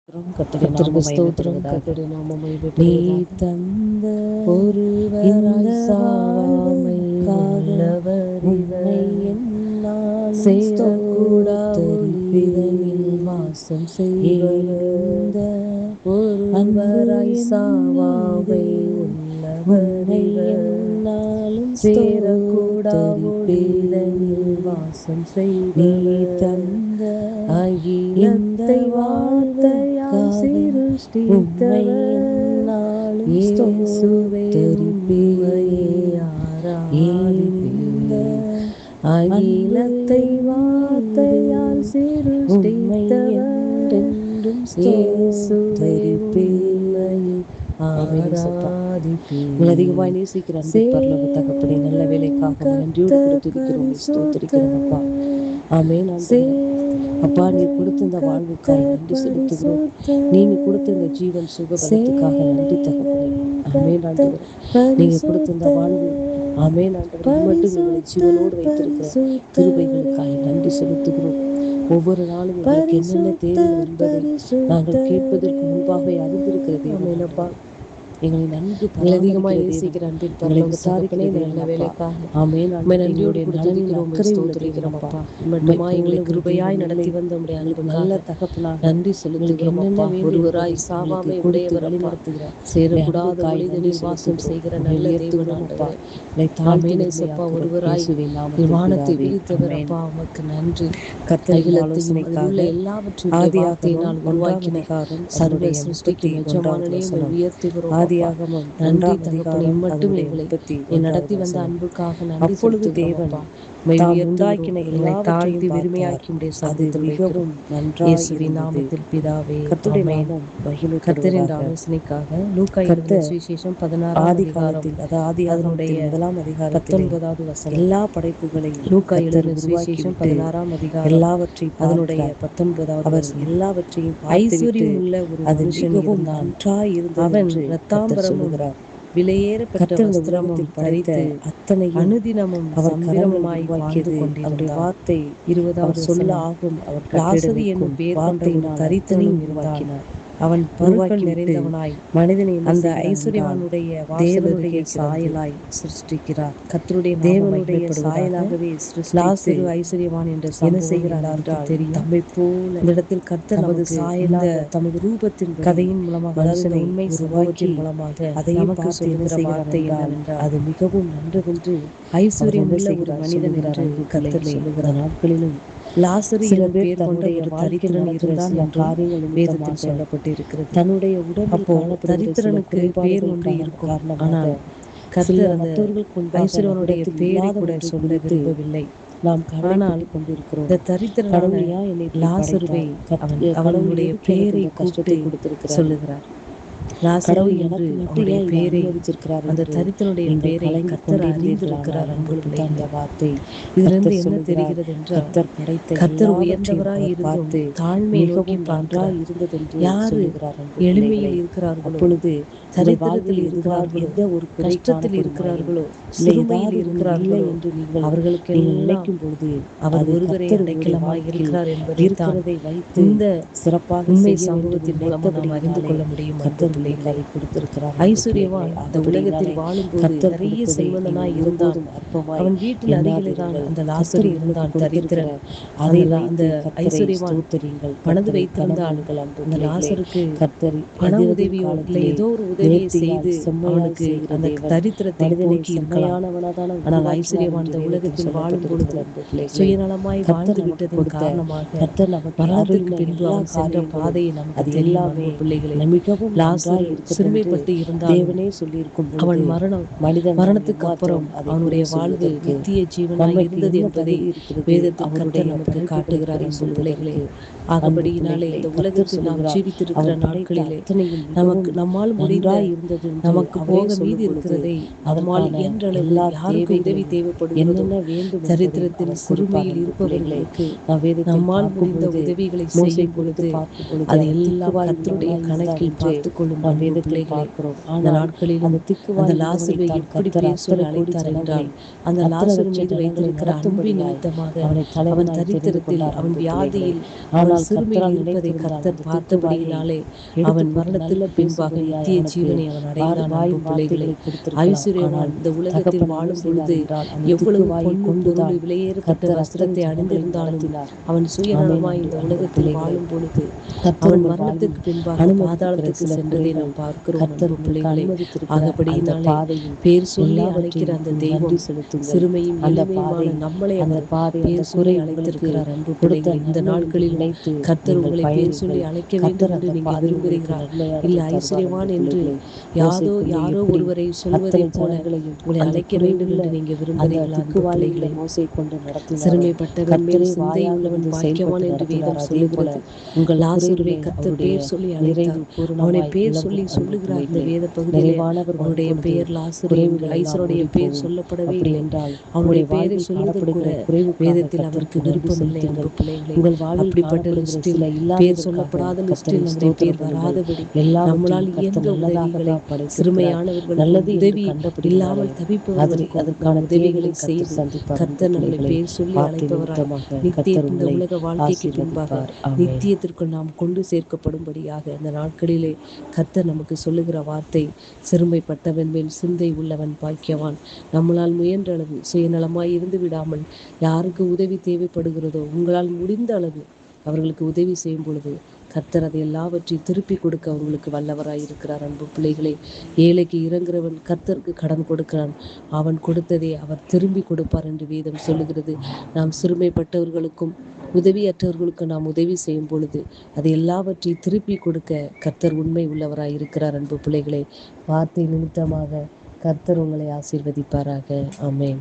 கர்த்தருக்கு ஸ்தோத்திரம், கர்த்தருடைய நாமம் நீ மகிமைப்படுவதாக. தந்த ஒருவராய் இந்த சாவாமை வாழ்வுக்காக உள்ளவர் உம்மை இவர். என்னாலும் சேரக்கூடா ஸ்தோத்தரிப்பேன். ஒளியினில் வாசம் செய்வர். இந்த அன்பு ஒருவராய் சாவாமை என்னும் உள்ளவர் உம்மை இவர். என்னாலும் சேரக்கூடா ஒளியினில் ஸ்தோத்தரிப்பேன். வாசம் நீ செய்வர். தந்த இந்த அகிலத்தை வார்த்தையால் வாழ்வுக்காக உம்மை சிருஷ்டித்தவர். என்னாலும் இயேசுவே உம்மையே ஸ்தோத்தரிப்பேன். இந்த ஆராதிப்பேன். அன்பு அகிலத்தை வார்த்தையால் உம்மை சிருஷ்டித்தவர். என்றென்றும் இயேசுவே ஸ்தோத்தரிப்பேன். ஆராதிப்பேன். உங்களை அதிகமாய் நேசிக்கிற அன்பு பரலோக தகப்பனே, நல்ல வேலைக்காக நன்றியோடு கொடுத்திருக்கிறோம், ஸ்தோத்தரிக்கிறோம் அப்பா. ஆமென் ஆண்டவரே. அப்பா, நீர் கொடுத்த இந்த வாழ்வுக்காய் நன்றி செலுத்துகிறோம். நீங்க கொடுத்த இந்த ஜீவன் சுக பலத்துக்காக நன்றி தகப்பனே. ஆமென் ஆண்டவரே. நீங்க கொடுத்த இந்த வாழ்வு, ஆமென் ஆண்டவரே, மட்டும் எங்களை ஜீவனோடு வைத்திருக்கிற கிருபைகளுக்காய் நன்றி செலுத்துகிறோம். ஒவ்வொரு நாளும் எங்களுக்கு என்னென்ன தேவைகள் என்பதை நாங்கள் கேட்பதற்கு முன்பாக அறிந்திருக்கிற தேவன் அப்பா. எங்களை நன்கு அதிகமாய் நேசிக்கிற அன்பின் பரலோக தகப்பனே, இந்த நல்ல வேலைக்காக நன்றியோடு துதிக்கிறோம், ஸ்தோத்திரிக்கிறோம் அப்பா. மட்டுமா எங்களை கிருபையாய் நடத்தி வந்த உம்முடைய நல்ல அன்புக்காக தகப்பனாக நன்றி செலுத்துகிறோம் அப்பா. ஒருவராய் சாவாமை உடையவர் அப்பா. சேரக்கூடாத ஒளிதனில் வாசம் செய்கிற நல்ல தேவன் ஆண்டவரே. ஆமென் ஏசப்பா. ஒருவராய் வானத்தை விரித்தவர் அப்பா, உமக்கு நன்றி. அகிலத்தையும் அதில் உள்ள எல்லாவற்றையும் வார்த்தையினால் உருவாக்கின சர்வ சிருஷ்டிக்கும் எஜமானனே, உம்மை உயர்த்துகிறோம் அப்பா. நன்றி தகப்பனே. மட்டும் எங்களை நடத்தி வந்த அன்புக்காக நன்றி செலுத்துகிறோம் அப்பா. உண்டாக்கின எங்களை தாழ்த்தி விரும்பியாக்கி உடைய சமூகத்தில் மிகவும் இயேசுவின் நாமத்தில் பிதாவே, ஆமென். கர்த்தரின் ஆலோசனைக்காக லூக்கா எழுதின சுவிசேஷம் 16ஆம் அதிகாரம் அதனுடைய 19வது வசனம். எல்லா படைப்புகளையும் லூக்கா எழுதின சுவிசேஷம் 16ஆம் அதிகாரம் எல்லாவற்றையும் அதனுடைய 19வது வசனம். எல்லாவற்றையும் ஐஸ்வர்யம் உள்ள ஒரு மனுஷன் இருந்தான். அவன் இரத்தாம்பரமும் விலையேறப்பட்ட வஸ்திரமும் தரித்து அனுதினமும் சம்பிரமமாய் வாழ்ந்து கொண்டிருந்தான். வார்த்தை 20வது சொல்ல வசனம். ஆகும். அவர் லாசரு என்னும் பேர் கொண்ட ஒரு தரித்திரனும் இருந்தான். அவன் பருக்கள் நிறைந்தவனாய் மனிதனை அந்த ஐஸ்வர்யவானுடைய வாசலுடைய சாயலாய் சிருஷ்டிக்கிறார். கர்த்தருடைய தேவனுடைய சாயலாகவே லாசரு ஐஸ்வர்யவான் என்ற சம்பவம் எல்லாருக்கும் தெரியும். தம்மை போல இந்த இடத்தில் கர்த்தர் நமது சாயலாக தமது ரூபத்தின் கதையின் மூலமாக மனுஷனை உண்மை சம்பவத்தின் மூலமாக அதை நமக்கு சொல்லுகிற வார்த்தை என்னவென்றால், அது மிகவும் நன்றென்று ஐஸ்வர்யம் உள்ள ஒரு மனிதன் என்று கர்த்தர் சொல்லுகிற நாட்களிலும் லாசரு என்னும் பேர் கொண்ட ஒரு தரித்திரன் இருந்தான் என்று வேதத்தில் சொல்லப்பட்டிருக்கிறது. தன்னுடைய உடல் தரித்திரனுக்கு பேர் ஒன்று இருக்கும். ஆனால் கர்த்தர் அந்த ஐஸ்வர்யவனுடைய பேரை கூட சொல்ல விரும்பவில்லை. ஆனால் இந்த தரித்திரனான லாசருவை அவனுடைய பெயரை கூப்பிட்டு சொல்லுகிறார். லாசரு என்று அவனுடைய பேரை, அந்த தரித்திரனுடைய பெயரை கர்த்தர் அறிந்திருக்கிறார். அந்த வார்த்தை இதிலிருந்து என்ன தெரிகிறது என்றால், கர்த்தர் உயர்ந்தவராய் இருந்தும் தாழ்மை நோக்கி பார்க்கிறார். யாரு எளிமையில் இருக்கிறார்களோ, அப்பொழுது தரித்திரத்தில் இருக்கிறார்களோ, கஷ்டத்தில் இருக்கிறார்களோ, சிறுமையில் இருக்கிறார்களோ, அவர்களுக்கு நினைக்கும் பொழுது அவர் ஒருவரே அடைக்கலமாய் இருக்கிறார் என்பதைத்தான் இந்த சிறப்பாக உண்மை சம்பவத்தின் மூலமாக நாம் அறிந்து கொள்ள முடியும். ஐஸ்வர்யவான் அந்த உலகத்தில் வாழும்போது நிறைய செல்வந்தனாய் இருந்தான். அவன் வீட்டில் அருகிலே தான் அந்த லாசரு இருந்தான், தரித்திரன். அந்த ஐஸ்வர்யவான் பணது வைத்திருந்தால் அந்த லாசருக்கு பண உதவியோ இல்லை ஏதோ ஒரு உதவியை செய்து அவனுக்கு அந்த தரித்திரத்தை போக்கி இருக்கலாம். ஆனால் ஐஸ்வர்யவான் இந்த உலகத்தில் வாழும் பொழுது சுயநலமாய் வாழ்ந்து விட்டதன் காரணமாக மரணத்துக்கு பின்பு அவன் சென்ற பாதையை நமக்கு தெரியும். பிள்ளைகளை லாசரு சிறுமைப்பட்டு இருந்தாலும் அவன் மரணத்துக்கு அப்புறம் அவனுடைய வாழ்வு நித்திய ஜீவனாய் இருந்தது என்பதை வேதத்தில் கர்த்தர் நமக்கு காட்டுகிறார். என் பிள்ளைகளே, ஆகபடியினாலே இந்த உலகத்தில் நாம் ஜீவித்திருக்கிற நாட்களிலே நம்மால் முடிந்த நமக்கு போக மீதி இருக்கிறதை நம்மால் இயன்றளவு யாருக்கு உதவி தேவைப்படுகிறதோ, தரித்திரத்தில் சிறுமையில் இருப்பவர்களுக்கு நம்மால் முடிந்த உதவிகளை செய்யும் பொழுது அது எல்லாம் கர்த்தருடைய கணக்கில் பார்த்துக் கொள்ளும் பார்க்கிறோம் நாம் அன்பு வேதத்தில் பிள்ளைகளே. பார்க்கிறோம். அந்த ஆனால் நாட்களிலும் அந்த அந்த திக்குவாய் லாசருவை இருந்தவனைத்தான் எப்படி கர்த்தர் பேர் சொல்லி அத்தனை கோடி அழைத்தார் ஜனங்களை என்றால், அந்த அத்தனை லாசரு லட்ச மீது ஜனங்களை வைத்திருக்கிற அன்பின் நடத்தும்படியாய் நிமித்தமாக அவனை அவன் தலைவனாய் தெரிந்து தரித்திரத்தில் கொண்டார் அவன் அன்பு பிள்ளைகளே. வியாதியில் அவன் ஆனால் சிறுமையில் கர்த்தரால் இருப்பதை நினைத்திருந்தால் கர்த்தர் அந்த திக்குவாயை பார்த்தபடியினாலே எடுத்து அவன் போட்டு நல்ல மரணத்திற்கு பின்பாக பேசும்படியாய் நித்திய அவனுக்கு ஜீவனை அவன் அடைந்தான். அன்பு வாயின் பிள்ளைகளே, வார்த்தைகளை கொடுத்திருக்கலாம். ஐஸ்வர்யவான் ஆனால் இந்த உலகத்தில் தகப்பன் என்ன வாழும் செய்தார் பொழுது என்றால் அந்த எவ்வளவு திக்குவாயை பொன்னும் கொண்டுதான் பொருளும் விலையேறப்பட்ட கர்த்தர் அத்தனை வஸ்திரத்தை ஜனங்களை அணிந்திருந்தாலும் நடத்தினார். அவன் ஆமென் சுயநலமாய் இந்த அன்பு உலகத்தில் பிள்ளைகளே. வாழும் பொழுது கர்த்தர் அவன் உங்கள் மரணத்துக்கு வாழ்வில் பின்பாக அனுமதித்திருக்கிற பாதாளத்துக்கு சில சென்றதை குறைகள் நாம் பார்க்கிறோம். கர்த்தர் அன்பு உங்களுக்கு பிள்ளைகளே, அனுமதித்திருக்கிற அந்த ஆகபடியினாலே பாதையில் பேர் சொல்லி அழைக்கிற எல்லாவற்றையும் அந்த நீ தெய்வம் நன்றி செலுத்துங்கள். சிறுமையும் அந்த எளிமையுமான பாதை நம்மளை அந்த அவர் பாதை அந்த பேர் குறை சொல்லி உங்களுக்கு அழைத்திருக்கிறார். அன்பு கொடுத்த பிள்ளைகளே, இந்த நன்மை என்று நாட்களிலும் நினைத்து கர்த்தர் நீங்கள் உங்களை பேர் சொல்லி பயணிங்கள். அழைக்க வேண்டும் கர்த்தர் என்று அந்த நீங்க பாதை உங்களுக்கு விரும்புகிறீர்களா? நன்மையாக இல்ல தருவார் அன்பு ஐஸ்வர்யவான் என்று பிள்ளைகளே. யாரோ எப்படி ஒருவரை அத்தனை சொல்வதைப் போல ஜனங்களையும் உங்களை அந்த அழைக்க வேண்டும் குறைவுள்ள என்று நீங்க அந்த விரும்புகிறீர்களா? அன்பு திக்குவாயுள்ள பிள்ளைகளே, மோசை கொண்டு நடத்தினாரோ சிறுமைப்பட்டவன் மேல் கர்த்தரே சிந்தை வாயாக உள்ளவன் இருந்து பாக்கியவான் செயல்பட்டு என்று நடத்தினார். வேதம் அதே போல சொல்லுகிறது. உங்கள் லாசருவை குறைவிலே கர்த்தர் அவருடைய பேர் சொல்லி நிறைவு அழைத்தார். அவனை பூரணமாய் பேர் விளங்கும் சொல்லி அன்பு சொல்லுகிறார். இந்த பிள்ளைகளே. வேத பகுதியிலே நிறைவானவர் அவனுடைய வரும்பொழுது பெயர் லாசரு என்று குறைவுகள் எல்லாம் ஐசருடைய ஓடி பேர் போகும். சொல்லப்படவே அப்படி இல்லை. என்றால் அவனுடைய உங்களுடைய பெயரை வாழ்வில் சொல்வதற்கு கூட காணப்படுகிற குறைவுக்காக வேதத்தில் அவருக்கு கர்த்தருக்கு நன்றி விருப்பமில்லை. அன்பு செலுத்துங்கள். பிள்ளைகளே, உங்கள் வாழ்வில் அப்படிப்பட்ட காணப்படுகிற லிஸ்டில் சில பேர் இல்லாததற்காக சொல்லப்படாத கர்த்தரை லிஸ்டில் நம்முடைய ஸ்தோத்திரம் பேர் பண்ணுங்கள். வராதபடி நம்மளால் எல்லாவற்றையும் இயன்ற கர்த்தர் நல்லதாக உதவிகளை தான் படைத்திருக்கிறார். சிறுமையானவர்களுக்கும் நல்லது என்று உதவி கண்டபடினாலே இல்லாமல் தவிப்பவர்களுக்கும் அதற்கான நாம் உதவிகளை தேவைகளை கர்த்தர் செய்து சந்திப்பார். அன்பு கர்த்தர் நம்மளை பிள்ளைகளே, பேர் சொல்லி வார்த்தை அழைப்பவராய் நிமித்தமாக நித்திய கர்த்தர் இந்த உங்களை உலக வாழ்க்கைக்கு பின்பாக ஆசீர்வதிப்பார். ஆமென். நித்தியத்திற்குள் நாம் கொண்டு சேர்க்கப்படும்படியாக இந்த நாட்களிலே கர்த்தர் நமக்கு சொல்லுகிற வார்த்தை, சிறுமைப்பட்டவன் மேல் சிந்தை உள்ளவன் பாக்கியவான். நம்மளால் முயன்ற அளவு சுயநலமாய் இருந்து விடாமல் யாருக்கு உதவி தேவைப்படுகிறதோ உங்களால் முடிந்த அளவு அவர்களுக்கு உதவி செய்யும் பொழுது கர்த்தர் அதை எல்லாவற்றையும் திருப்பி கொடுக்க அவங்களுக்கு வல்லவராய் இருக்கிறார். அன்பு பிள்ளைகளே, ஏழைக்கு இறங்குறவன் கர்த்தருக்கு கடன் கொடுக்கிறான். அவன் கொடுத்ததை அவர் திரும்பி கொடுப்பார் என்று வேதம் சொல்லுகிறது. நாம் சிறுமைப்பட்டவர்களுக்கும் உதவியற்றவர்களுக்கு நாம் உதவி செய்யும் பொழுது அதை எல்லாவற்றையும் திருப்பி கொடுக்க கர்த்தர் உண்மை உள்ளவராய் இருக்கிறார். அன்பு பிள்ளைகளே, வார்த்தை நிமித்தமாக கர்த்தர் உங்களை ஆசீர்வதிப்பாராக. ஆமென்.